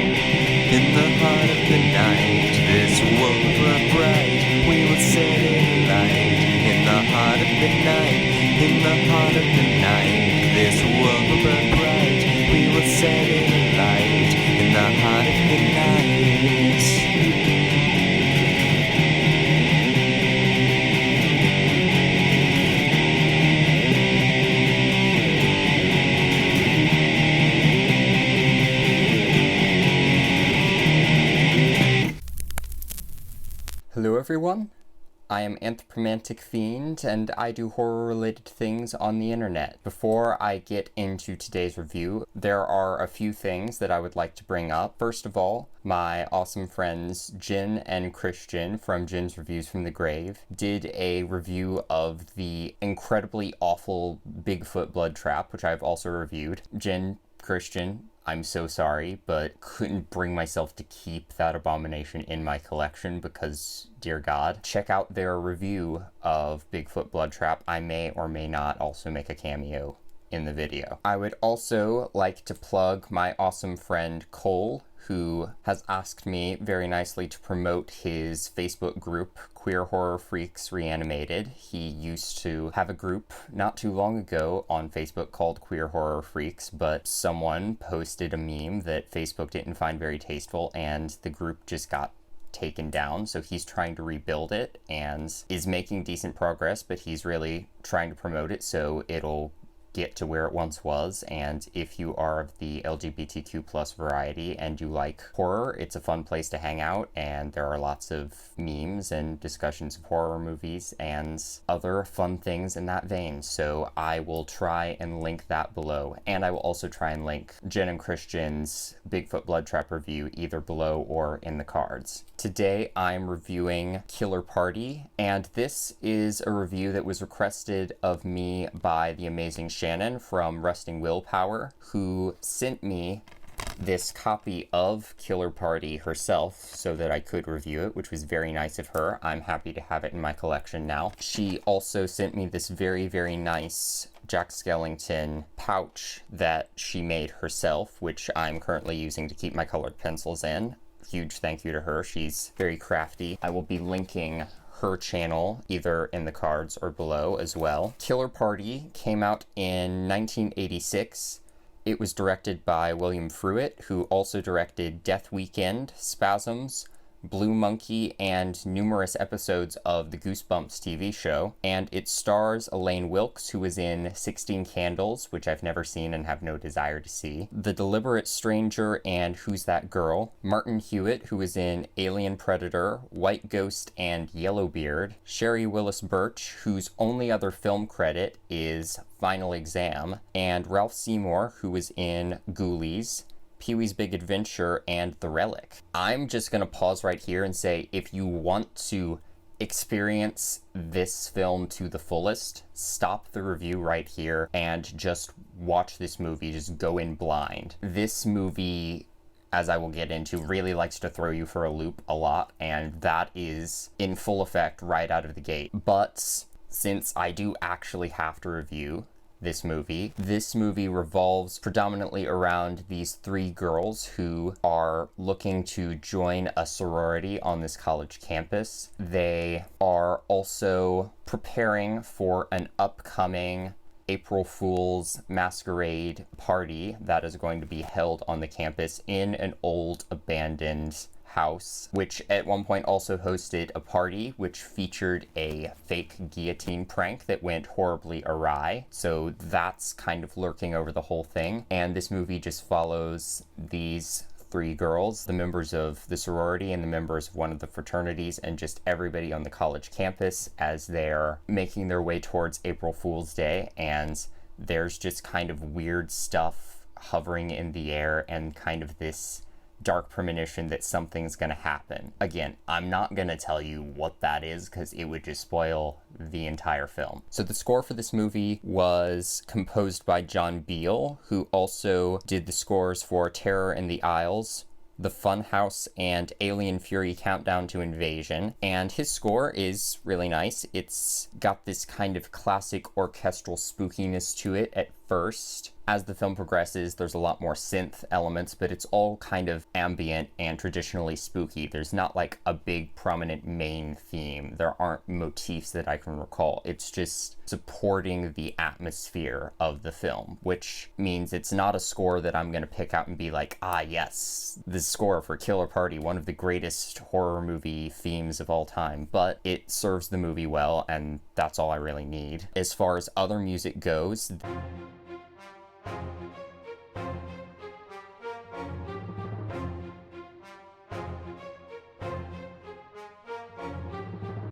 In the heart of the night, this world will bright, we will set it alight. In the heart of the night, in the heart of the night, this world will burn bright, we will set it alight. In the heart of the night. Hello everyone, I am Anthropomantic Fiend, and I do horror-related things on the internet. Before I get into today's review, there are a few things that I would like to bring up. First of all, my awesome friends Jin and Christian from Jin's Reviews from the Grave did a review of the incredibly awful Bigfoot blood trap, which I've also reviewed. Jin, Christian, I'm so sorry, but couldn't bring myself to keep that abomination in my collection because, dear God, check out their review of Bigfoot Blood Trap. I may or may not also make a cameo in the video. I would also like to plug my awesome friend Cole, who has asked me very nicely to promote his Facebook group, Queer Horror Freaks Reanimated. He used to have a group not too long ago on Facebook called Queer Horror Freaks, but someone posted a meme that Facebook didn't find very tasteful, and the group just got taken down. So he's trying to rebuild it and is making decent progress, but he's really trying to promote it so it'll get to where it once was. And if you are of the LGBTQ plus variety and you like horror, it's a fun place to hang out, and there are lots of memes and discussions of horror movies and other fun things in that vein. So I will try and link that below, and I will also try and link Jen and Christian's Bigfoot Blood Trap review either below or in the cards. Today I'm reviewing Killer Party, and this is a review that was requested of me by the amazing Shannon from Resting Willpower, who sent me this copy of Killer Party herself so that I could review it, which was very nice of her. I'm happy to have it in my collection now. She also sent me this very, very nice Jack Skellington pouch that she made herself, which I'm currently using to keep my colored pencils in. Huge thank you to her. She's very crafty. I will be linking her channel either in the cards or below as well. Killer Party came out in 1986. It was directed by William Fruitt, who also directed Death Weekend, Spasms, Blue Monkey, and numerous episodes of the Goosebumps TV show. And it stars Elaine Wilkes, who was in 16 Candles, which I've never seen and have no desire to see, The Deliberate Stranger, and Who's That Girl, Martin Hewitt, who was in Alien Predator, White Ghost, and Yellowbeard, Sherry Willis Birch, whose only other film credit is Final Exam, and Ralph Seymour, who was in Ghoulies, Pee-wee's Big Adventure, and The Relic. I'm just going to pause right here and say, if you want to experience this film to the fullest, stop the review right here and just watch this movie. Just go in blind. This movie, as I will get into, really likes to throw you for a loop a lot, and that is in full effect right out of the gate. But since I do actually have to review this movie revolves predominantly around these three girls who are looking to join a sorority on this college campus. They are also preparing for an upcoming April Fool's masquerade party that is going to be held on the campus in an old abandoned house, which at one point also hosted a party which featured a fake guillotine prank that went horribly awry. So that's kind of lurking over the whole thing. And this movie just follows these three girls, the members of the sorority and the members of one of the fraternities, and just everybody on the college campus as they're making their way towards April Fool's Day. And there's just kind of weird stuff hovering in the air and kind of this dark premonition that something's gonna happen. Again, I'm not gonna tell you what that is because it would just spoil the entire film. So the score for this movie was composed by John Beale, who also did the scores for Terror in the Isles, The Funhouse, and Alien Fury Countdown to Invasion. And his score is really nice. It's got this kind of classic orchestral spookiness to it at first, As the film progresses, there's a lot more synth elements, but it's all kind of ambient and traditionally spooky. There's not like a big prominent main theme. There aren't motifs that I can recall. It's just supporting the atmosphere of the film, which means it's not a score that I'm going to pick out and be like, ah, yes, the score for Killer Party, one of the greatest horror movie themes of all time, but it serves the movie well, and that's all I really need. As far as other music goes,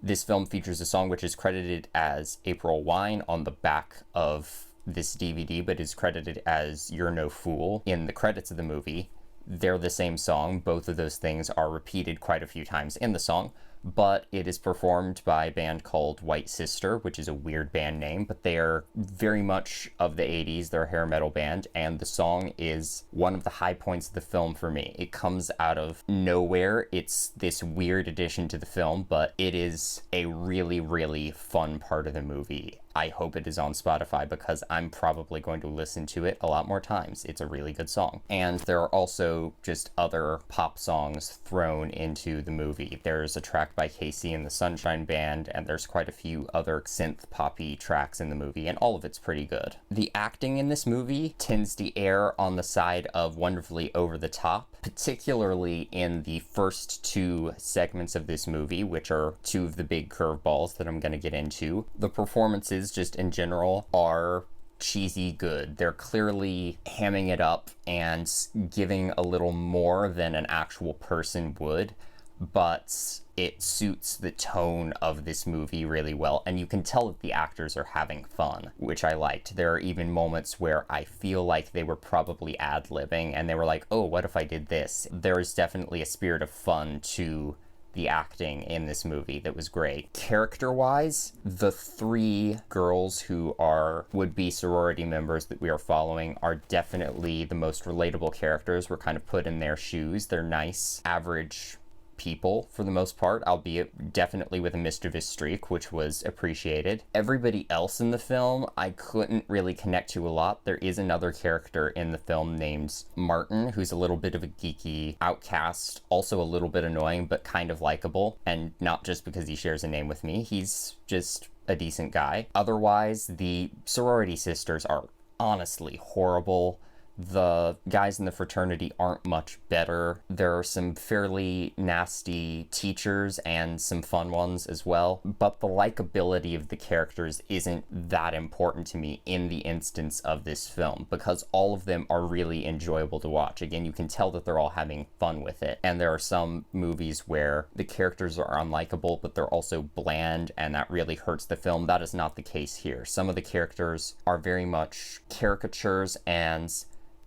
this film features a song which is credited as April Wine on the back of this DVD, but is credited as You're No Fool in the credits of the movie. They're the same song. Both of those things are repeated quite a few times in the song, but it is performed by a band called White Sister, which is a weird band name, but they are very much of the 80s. They're a hair metal band, and the song is one of the high points of the film for me. It comes out of nowhere. It's this weird addition to the film, but it is a really, really fun part of the movie. I hope it is on Spotify because I'm probably going to listen to it a lot more times. It's a really good song. And there are also just other pop songs thrown into the movie. There's a track by Casey and the Sunshine Band, and there's quite a few other synth poppy tracks in the movie, and all of it's pretty good. The acting in this movie tends to err on the side of wonderfully over the top, particularly in the first two segments of this movie, which are two of the big curveballs that I'm going to get into. The performances, just in general, are cheesy good. They're clearly hamming it up and giving a little more than an actual person would, but it suits the tone of this movie really well, and you can tell that the actors are having fun, which I liked. There are even moments where I feel like they were probably ad-libbing, and they were like, oh, what if I did this? There is definitely a spirit of fun to the acting in this movie that was great. Character-wise, the three girls who are would-be sorority members that we are following are definitely the most relatable characters. We're kind of put in their shoes. They're nice, average people for the most part, albeit definitely with a mischievous streak, which was appreciated. Everybody else in the film I couldn't really connect to a lot. There is another character in the film named Martin, who's a little bit of a geeky outcast, also a little bit annoying, but kind of likable, and not just because he shares a name with me. He's just a decent guy. Otherwise, the sorority sisters are honestly horrible. The guys in the fraternity aren't much better. There are some fairly nasty teachers and some fun ones as well, but the likability of the characters isn't that important to me in the instance of this film, because all of them are really enjoyable to watch. Again, you can tell that they're all having fun with it, and there are some movies where the characters are unlikable, but they're also bland, and that really hurts the film. That is not the case here. Some of the characters are very much caricatures and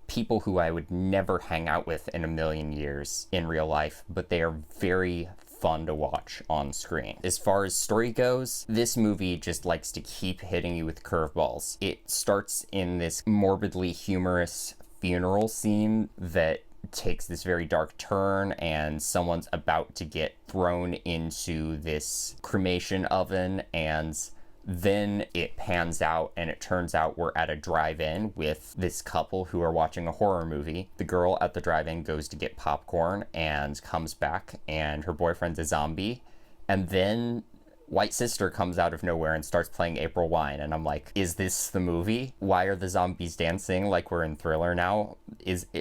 people who I would never hang out with in a million years in real life, but they are very fun to watch on screen. As far as story goes, this movie just likes to keep hitting you with curveballs. It starts in this morbidly humorous funeral scene that takes this very dark turn, and someone's about to get thrown into this cremation oven, and then it pans out and it turns out we're at a drive-in with this couple who are watching a horror movie. The girl at the drive-in goes to get popcorn and comes back, and her boyfriend's a zombie. And then White Sister comes out of nowhere and starts playing April Wine, and I'm like, is this the movie? Why are the zombies dancing like we're in Thriller now?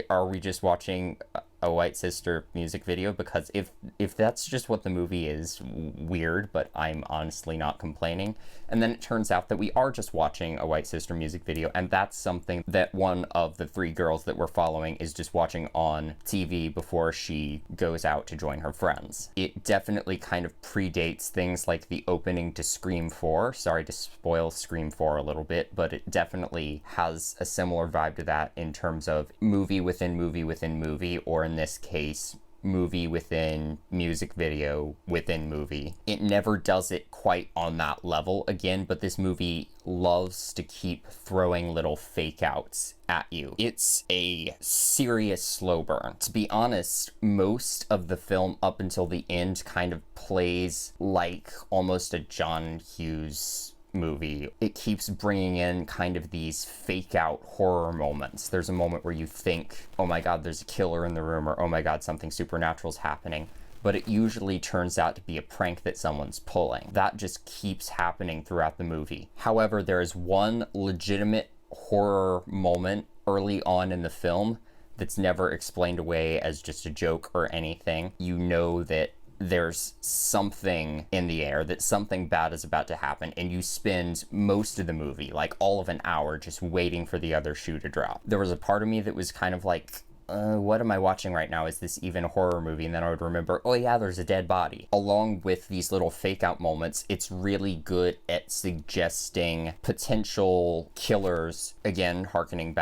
Are we just watching a White Sister music video? Because if that's just what the movie is, weird, but I'm honestly not complaining. And then it turns out that we are just watching a White Sister music video, and that's something that one of the three girls that we're following is just watching on TV before she goes out to join her friends. It definitely kind of predates things like the opening to Scream 4. Sorry to spoil Scream 4 a little bit, but it definitely has a similar vibe to that in terms of movie within movie within movie, or in this case, movie within music video within movie. It never does it quite on that level again, but this movie loves to keep throwing little fake outs at you. It's a serious slow burn. To be honest, most of the film up until the end kind of plays like almost a John Hughes movie, it keeps bringing in kind of these fake out horror moments. There's a moment where you think, oh my god, there's a killer in the room, or oh my god, something supernatural's happening. But it usually turns out to be a prank that someone's pulling. That just keeps happening throughout the movie. However, there is one legitimate horror moment early on in the film that's never explained away as just a joke or anything. You know that there's something in the air, that something bad is about to happen, and you spend most of the movie, like all of an hour, just waiting for the other shoe to drop. There was a part of me that was kind of like, what am I watching right now? Is this even a horror movie? And then I would remember, oh yeah, there's a dead body. Along with these little fake out moments, it's really good at suggesting potential killers. Again, harkening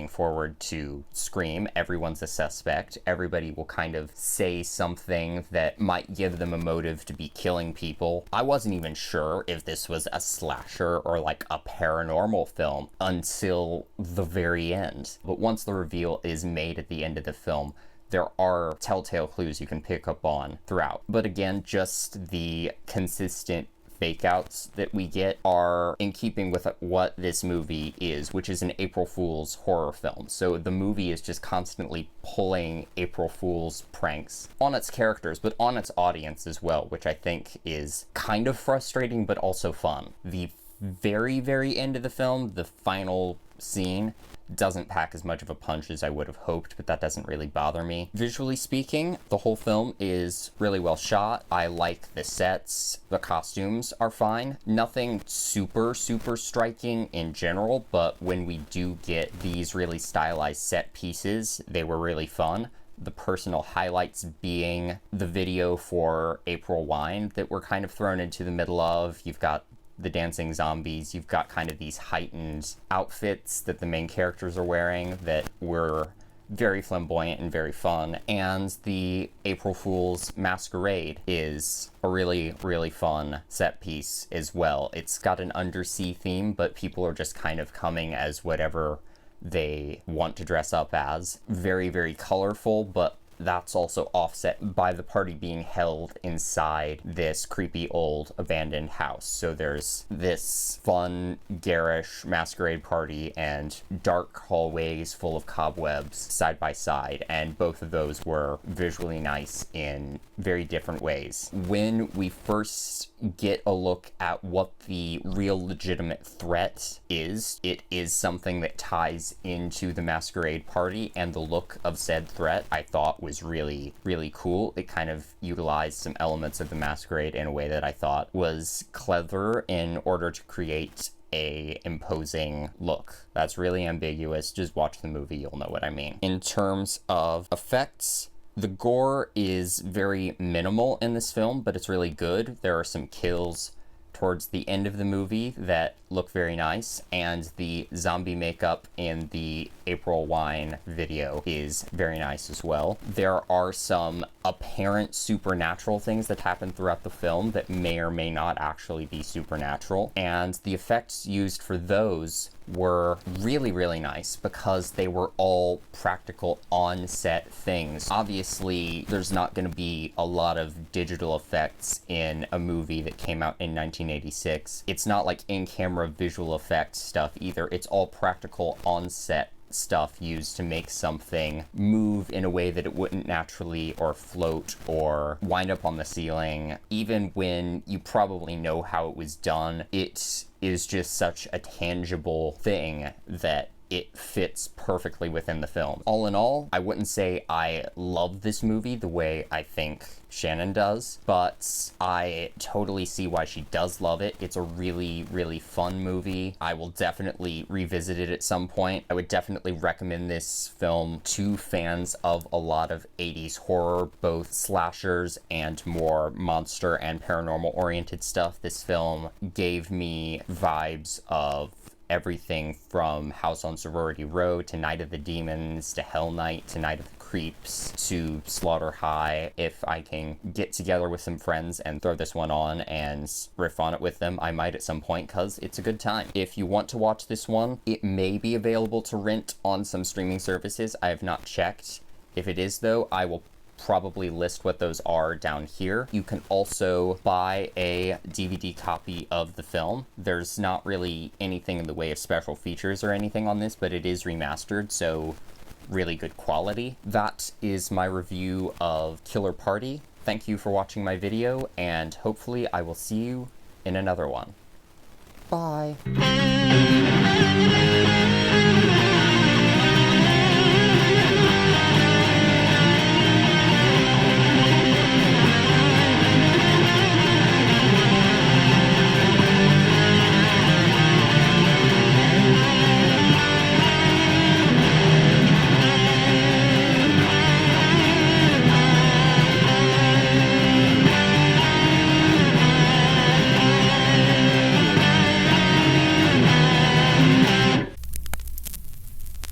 forward to Scream, everyone's a suspect. Everybody will kind of say something that might give them a motive to be killing people. I wasn't even sure if this was a slasher or like a paranormal film until the very end. But once the reveal is made at the end of the film, there are telltale clues you can pick up on throughout. But again, just the consistent fake outs that we get are in keeping with what this movie is, which is an April Fool's horror film. So the movie is just constantly pulling April Fool's pranks on its characters, but on its audience as well, which I think is kind of frustrating, but also fun. The very, very end of the film, the final scene, doesn't pack as much of a punch as I would have hoped, but that doesn't really bother me. Visually speaking, the whole film is really well shot. I like the sets. The costumes are fine. Nothing super striking in general, but when we do get these really stylized set pieces, they were really fun. The personal highlights being the video for April Wine that we're kind of thrown into the middle of. You've got the dancing zombies, you've got kind of these heightened outfits that the main characters are wearing that were very flamboyant and very fun, and the April Fool's masquerade is a really, really fun set piece as well. It's got an undersea theme, but people are just kind of coming as whatever they want to dress up as. Very, very colorful, but that's also offset by the party being held inside this creepy old abandoned house. So there's this fun, garish masquerade party and dark hallways full of cobwebs side by side, and both of those were visually nice in very different ways. When we first get a look at what the real legitimate threat is, it is something that ties into the masquerade party, and the look of said threat I thought was really, really cool. It kind of utilized some elements of the masquerade in a way that I thought was clever in order to create a imposing look. That's really ambiguous. Just watch the movie, you'll know what I mean. In terms of effects, the gore is very minimal in this film, but it's really good. There are some kills towards the end of the movie that look very nice, and the zombie makeup in the April Wine video is very nice as well. There are some apparent supernatural things that happen throughout the film that may or may not actually be supernatural, and the effects used for those were really, really nice because they were all practical on-set things. Obviously, there's not going to be a lot of digital effects in a movie that came out in 1986. It's not like in-camera visual effects stuff either. It's all practical on-set stuff used to make something move in a way that it wouldn't naturally, or float, or wind up on the ceiling. Even when you probably know how it was done, it is just such a tangible thing that it fits perfectly within the film. All in all, I wouldn't say I love this movie the way I think Shannon does, but I totally see why she does love it. It's a really, really fun movie. I will definitely revisit it at some point. I would definitely recommend this film to fans of a lot of 80s horror, both slashers and more monster and paranormal oriented stuff. This film gave me vibes of everything from House on Sorority Row to Night of the Demons to Hell Night to Night of the Creeps to Slaughter High. If I can get together with some friends and throw this one on and riff on it with them, I might at some point, because it's a good time. If you want to watch this one, it may be available to rent on some streaming services. I have not checked. If it is, though, I will probably list what those are down here. You can also buy a DVD copy of the film. There's not really anything in the way of special features or anything on this, but it is remastered, so really good quality. That is my review of Killer Party. Thank you for watching my video, and hopefully I will see you in another one. Bye!